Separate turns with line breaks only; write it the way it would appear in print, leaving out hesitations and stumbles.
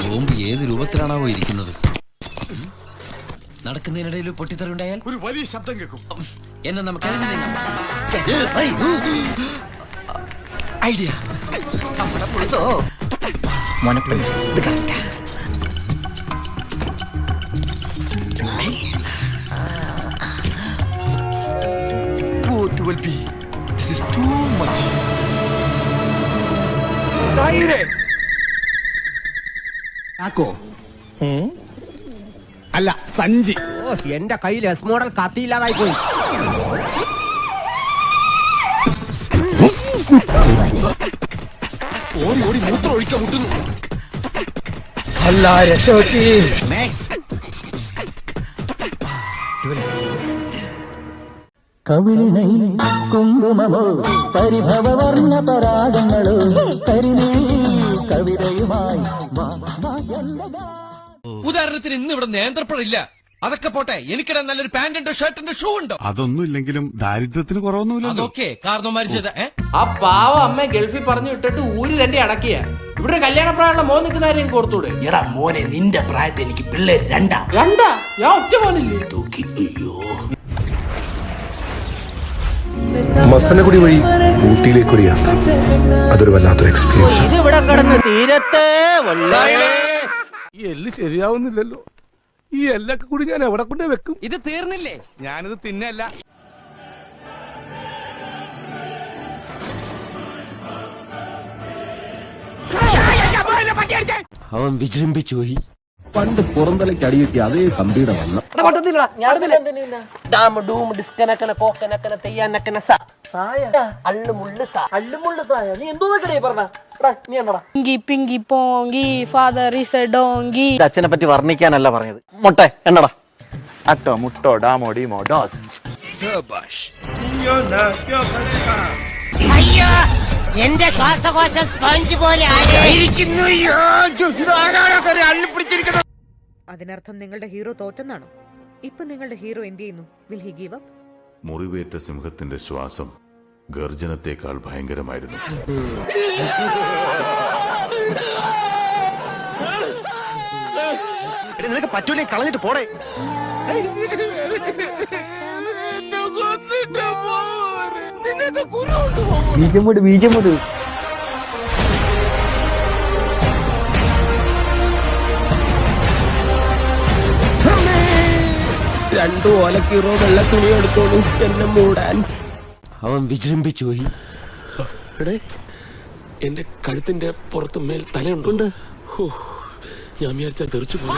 Bomb ഏത് രൂപത്തിലാണാവോ ഇരിക്കുന്നത്? നടക്കുന്നതിനിടയിൽ പൊട്ടിത്തെറി ഉണ്ടായാൽ
ഒരു വലിയ ശബ്ദം കേൾക്കും.
എന്നെ നമുക്ക് എഴുതി നീങ്ങാം. ഐഡിയ
അല്ല സഞ്ചി. എന്റെ കയ്യിൽ എസ് മോഡൽ കത്തിയില്ലാതായി പോയി.
ഓടി ഓടി മൂത്രം ഒഴിക്കാൻ മുട്ടുന്നു.
അല്ല രക്ഷപറ്റി.
കവിളിണൈ കുങ്കുമമോ പരിഭവവർണ്ണ പരാഗങ്ങളോ കരിനീ കവിതയുമായി
ഉദാഹരണത്തിന് ഇന്ന് ഇവിടെ നേന്ത്രപ്പഴില്ല. അതൊക്കെ പോട്ടെ, എനിക്കിടാൻ നല്ലൊരു പാന്റുണ്ടോ ഷർട്ടുണ്ടോ ഷൂ ഉണ്ടോ?
അതൊന്നും ഇല്ലെങ്കിലും ദാരിദ്ര്യത്തിന് കുറവൊന്നുമില്ല.
അതൊക്കെ കാരണവന്മാര് ചെയ്ത
ആ പാവ അമ്മ ഗൾഫിൽ പറഞ്ഞു വിട്ടിട്ട് ഊരി തന്നെ അടക്കിയ ഇവിടെ കല്യാണ പ്രായമുള്ള മോൻ നിൽക്കുന്ന ആരെയും കൊടുത്തൂടെ?
എടാ മോനെ, നിന്റെ പ്രായത്തിൽ എനിക്ക് പിള്ളേര് രണ്ടാ.
ഞാൻ ഒറ്റ മോനില്ലേ?
തൂക്കി. അയ്യോ,
മസനഗുഡി വഴി ഊട്ടിയിലേക്കൊരു യാത്ര, അതൊരു വല്ലാത്തൊരു എക്സ്പീരിയൻസ്.
ഇവിടെ കിടന്ന് തീരത്തെ
ഈ എല്ല് ശരിയാവുന്നില്ലല്ലോ. ഈ എല്ലൊക്കെ കൂടി ഞാൻ എവിടെ കൊണ്ട് വെക്കും?
ഇത് തീർന്നില്ലേ?
ഞാനിത് തിന്നല്ല.
അവൻ വിജൃംഭിച്ചു പോയി.
പണ്ട് പുറന്തലയ്ക്ക് അടികിട്ടി അതേ കമ്പിയുടെ വണ്ണം.
Pinky പോങ്കി father is A donkey.
അച്ഛനെ പറ്റി വർണ്ണിക്കാനല്ല പറഞ്ഞത്. മുട്ടെ എന്നടാ
അട്ടോ മുട്ടോ ഡാമോ ഡീമോ ഡോസ്.
അയ്യോ, എന്റെ ശ്വാസകോശം സ്പോഞ്ച് പോലെ
അതിനർത്ഥം നിങ്ങളുടെ ഹീറോ തോറ്റെന്നാണോ? ഇപ്പൊ നിങ്ങളുടെ ഹീറോ എന്ത് ചെയ്യുന്നു? Will he give up?
മുറിവേറ്റ സിംഹത്തിന്റെ ശ്വാസം ഗർജനത്തെക്കാൾ ഭയങ്കരമായിരുന്നു.
നിനക്ക് പറ്റൂലേ, കളഞ്ഞിട്ട് പോടേ. ബീജം വിട്. രണ്ടു ഓലക്കീറോ വെള്ള തുണി എടുത്തോളൂ എന്നെ മൂടാൻ.
അവൻ വിജൃംഭിച്ചു പോയി.
എന്റെ കഴുത്തിന്റെ പുറത്ത് മേൽ തലയുണ്ട്. ഞാൻ വിചാരിച്ചാൽ തെറിച്ചു പോകും.